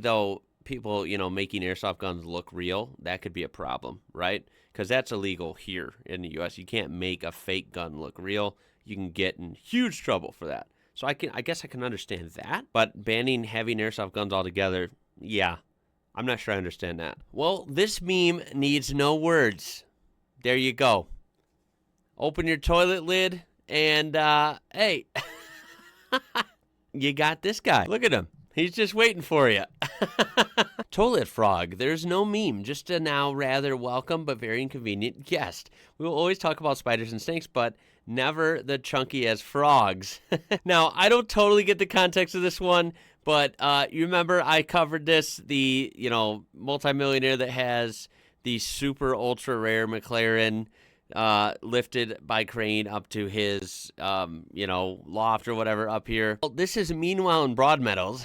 Though people, making airsoft guns look real, that could be a problem, right? Because that's illegal here in the U.S. You can't make a fake gun look real. You can get in huge trouble for that. So I guess I can understand that. But banning having airsoft guns altogether, yeah, I'm not sure I understand that. Well, this meme needs no words. There you go. Open your toilet lid and, hey, you got this guy. Look at him. He's just waiting for you. Toilet frog. There's no meme, just a now rather welcome but very inconvenient guest. We will always talk about spiders and snakes, but never the chunky as frogs. Now, I don't totally get the context of this one, but you remember I covered this, the, multimillionaire that has the super ultra rare McLaren lifted by crane up to his, loft or whatever up here. Well, this is meanwhile in Broadmeadows.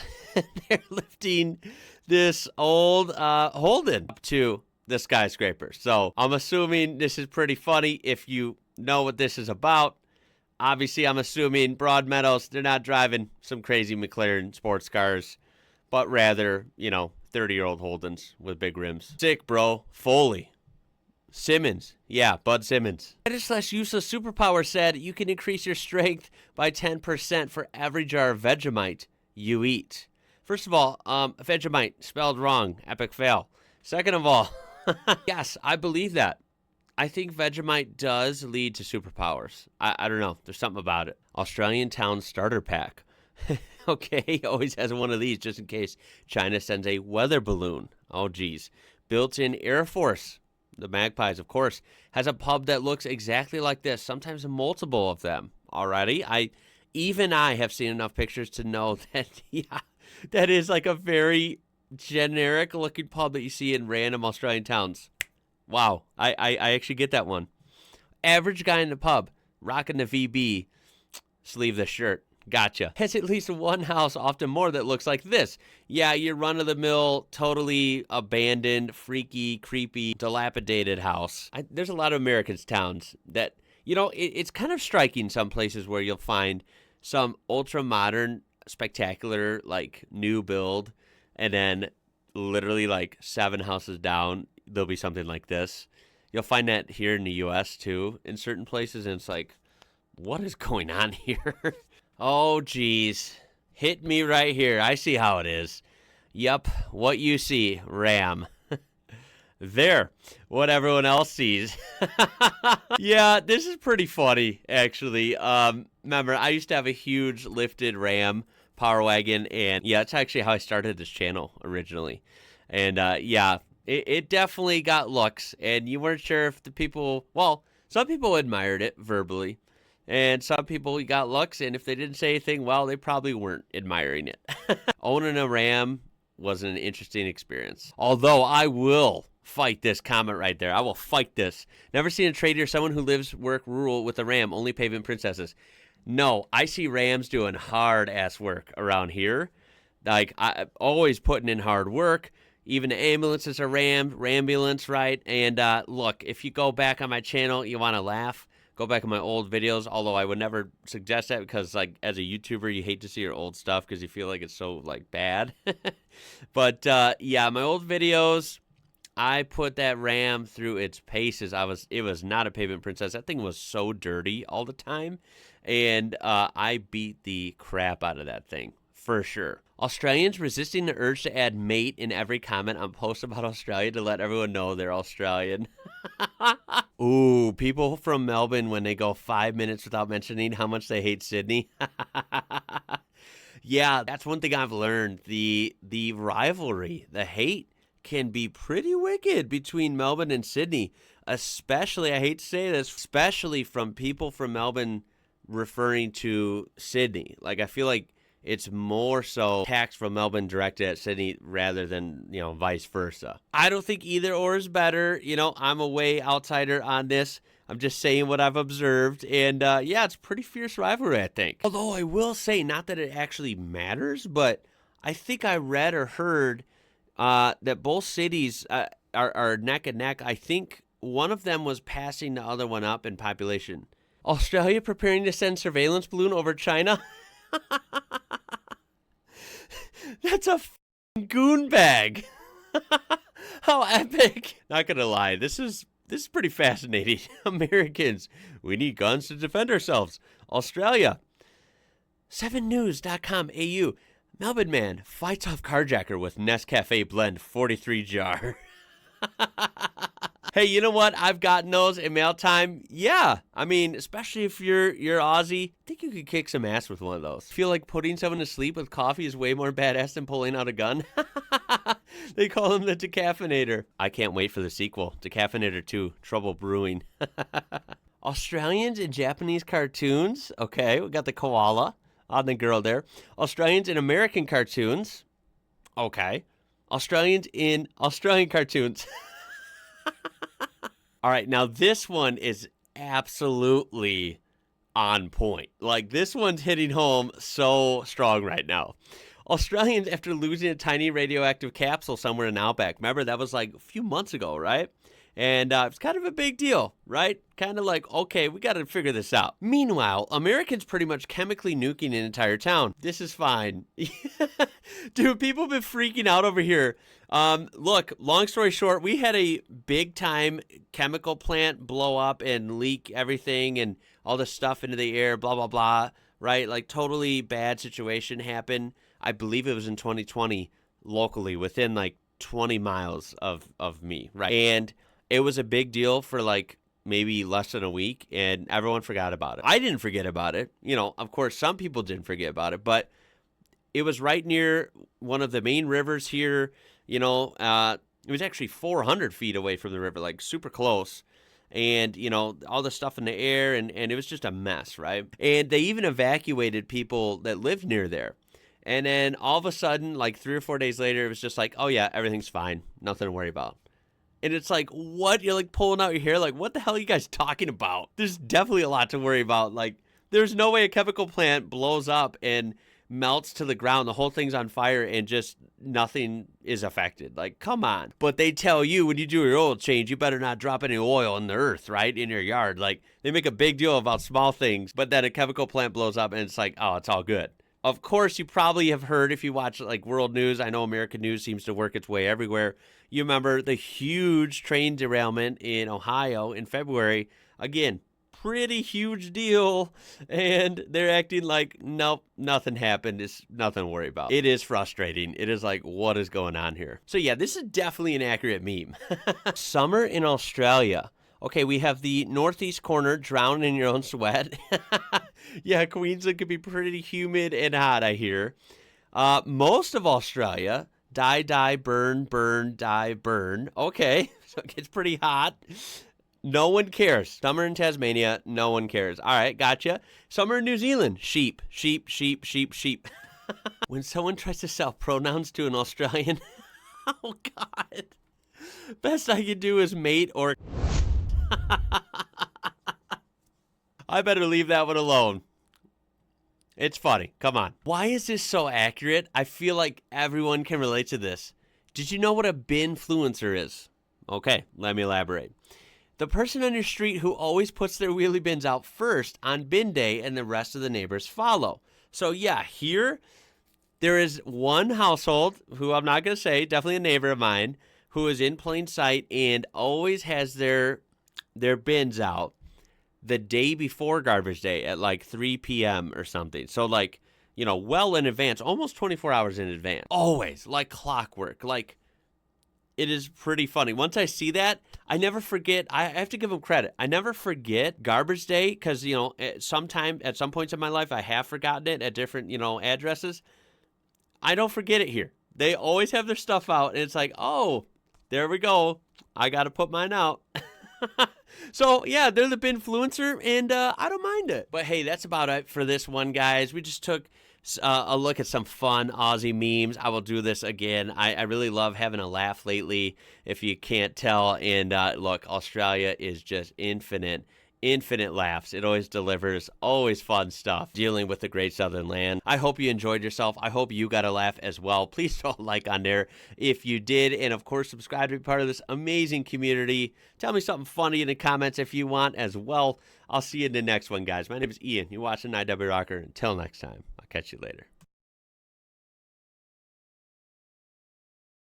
They're lifting this old Holden up to the skyscraper. So I'm assuming this is pretty funny if you know what this is about. Obviously, I'm assuming Broadmeadows, they're not driving some crazy McLaren sports cars, but rather, 30-year-old Holdens with big rims. Sick, bro. Foley. Simmons. Yeah, Bud Simmons. Useless Superpower said you can increase your strength by 10% for every jar of Vegemite you eat. First of all, Vegemite, spelled wrong. Epic fail. Second of all, yes, I believe that. I think Vegemite does lead to superpowers. I don't know. There's something about it. Australian Town Starter Pack. Okay, always has one of these just in case China sends a weather balloon. Oh, geez. Built-in Air Force. The Magpies, of course, has a pub that looks exactly like this, sometimes multiple of them. Alrighty, I have seen enough pictures to know that, yeah, that is like a very generic-looking pub that you see in random Australian towns. Wow, I actually get that one. Average guy in the pub, rocking the VB, sleeveless shirt. Gotcha. Has at least one house, often more, that looks like this. Yeah, your run-of-the-mill, totally abandoned, freaky, creepy, dilapidated house. There's a lot of Americans' towns that, it's kind of striking some places where you'll find some ultra-modern, spectacular, like, new build, and then literally, like, 7 houses down, there'll be something like this. You'll find that here in the U.S., too, in certain places, and it's like, what is going on here? Oh, geez. Hit me right here. I see how it is. Yep, what you see, Ram. There, what everyone else sees. Yeah, this is pretty funny, actually. Remember, I used to have a huge lifted Ram Power Wagon, and yeah, that's actually how I started this channel originally. And yeah, it definitely got looks, and you weren't sure if the people, well, some people admired it verbally. And some people got looks, and if they didn't say anything, well, they probably weren't admiring it. Owning a Ram was an interesting experience. Although I will fight this comment right there. I will fight this. Never seen a trader, someone who lives, work rural with a Ram, only pavement princesses. No, I see Rams doing hard-ass work around here. Like, I always putting in hard work. Even the ambulances are Rambulance, right? And look, if you go back on my channel, you want to laugh, go back in my old videos, although I would never suggest that because, like, as a YouTuber, you hate to see your old stuff because you feel like it's so, like, bad. But, yeah, my old videos, I put that Ram through its paces. It was not a pavement princess. That thing was so dirty all the time, and I beat the crap out of that thing, for sure. Australians resisting the urge to add mate in every comment on posts about Australia to let everyone know they're Australian. Ooh, people from Melbourne when they go 5 minutes without mentioning how much they hate Sydney. Yeah, that's one thing I've learned. The rivalry, the hate can be pretty wicked between Melbourne and Sydney. Especially, I hate to say this, especially from people from Melbourne referring to Sydney. Like, I feel like it's more so attacks from Melbourne directed at Sydney rather than, vice versa. I don't think either or is better. I'm a way outsider on this. I'm just saying what I've observed. And, yeah, it's pretty fierce rivalry, I think. Although I will say, not that it actually matters, but I think I read or heard that both cities are neck and neck. I think one of them was passing the other one up in population. Australia preparing to send surveillance balloon over China? That's a goon bag. How epic. Not gonna lie, this is pretty fascinating. Americans, we need guns to defend ourselves. Australia, 7news.com.au. Melbourne man fights off carjacker with Nescafe blend 43 jar. Hey, you know what? I've gotten those in mail time. Yeah, I mean, especially if you're Aussie, I think you could kick some ass with one of those. Feel like putting someone to sleep with coffee is way more badass than pulling out a gun? They call him the Decaffeinator. I can't wait for the sequel, Decaffeinator 2, Trouble Brewing. Australians in Japanese cartoons. Okay, we got the koala on the girl there. Australians in American cartoons. Okay. Australians in Australian cartoons. All right, now this one is absolutely on point. Like, this one's hitting home so strong right now. Australians, after losing a tiny radioactive capsule somewhere in Outback. Remember, that was like a few months ago, right? And it's kind of a big deal, right? Kind of like, okay, we got to figure this out. Meanwhile, Americans pretty much chemically nuking an entire town. This is fine. Dude, people have been freaking out over here. Look, long story short, we had a big time chemical plant blow up and leak everything and all this stuff into the air, blah, blah, blah, right? Like, totally bad situation happened. I believe it was in 2020 locally within like 20 miles of me, right? And it was a big deal for like maybe less than a week, and everyone forgot about it. I didn't forget about it. You know, of course, some people didn't forget about it, but it was right near one of the main rivers here. You know, it was actually 400 feet away from the river, like super close. And, you know, all the stuff in the air, and it was just a mess, right? And they even evacuated people that lived near there. And then all of a sudden, like 3 or 4 days later, it was just like, oh yeah, everything's fine. Nothing to worry about. And it's like, what? You're like pulling out your hair. Like, what the hell are you guys talking about? There's definitely a lot to worry about. Like, there's no way a chemical plant blows up and melts to the ground. The whole thing's on fire and just nothing is affected. Like, come on. But they tell you when you do your oil change, you better not drop any oil in the earth, right? In your yard. Like, they make a big deal about small things, but then a chemical plant blows up and it's like, oh, it's all good. Of course, you probably have heard, if you watch like world news, I know American news seems to work its way everywhere. You remember the huge train derailment in Ohio in February. Again, pretty huge deal. And they're acting like, nope, nothing happened. It's nothing to worry about. It is frustrating. It is like, what is going on here? So yeah, this is definitely an accurate meme. Summer in Australia. Okay, we have the northeast corner, drown in your own sweat. Yeah, Queensland could be pretty humid and hot, I hear. Most of Australia, die, burn, die, burn. Okay, so it gets pretty hot. No one cares. Summer in Tasmania, no one cares. All right, gotcha. Summer in New Zealand, sheep. When someone tries to sell pronouns to an Australian, oh, God. Best I can do is mate or... I better leave that one alone. It's funny. Come on. Why is this so accurate? I feel like everyone can relate to this. Did you know what a binfluencer is? Okay, let me elaborate. The person on your street who always puts their wheelie bins out first on bin day and the rest of the neighbors follow. So yeah, here there is one household who I'm not going to say, definitely a neighbor of mine, who is in plain sight and always has their bins out the day before garbage day at like 3 p.m. or something. So like, you know, well in advance, almost 24 hours in advance. Always, like clockwork. Like, it is pretty funny. Once I see that, I never forget. I have to give them credit. I never forget garbage day because, you know, at some points in my life, I have forgotten it at different, you know, addresses. I don't forget it here. They always have their stuff out, and it's like, oh, there we go. I got to put mine out. So, yeah, they're the binfluencer, and I don't mind it. But, hey, that's about it for this one, guys. We just took a look at some fun Aussie memes. I will do this again. I really love having a laugh lately, if you can't tell. And, look, Australia is just infinite laughs. It always delivers, always fun stuff, dealing with the great southern land. I hope you enjoyed yourself. I hope you got a laugh as well. Please throw a like on there if you did. And of course, subscribe to be part of this amazing community. Tell me something funny in the comments if you want as well. I'll see you in the next one, guys. My name is Ian. You're watching IW Rocker. Until next time, I'll catch you later.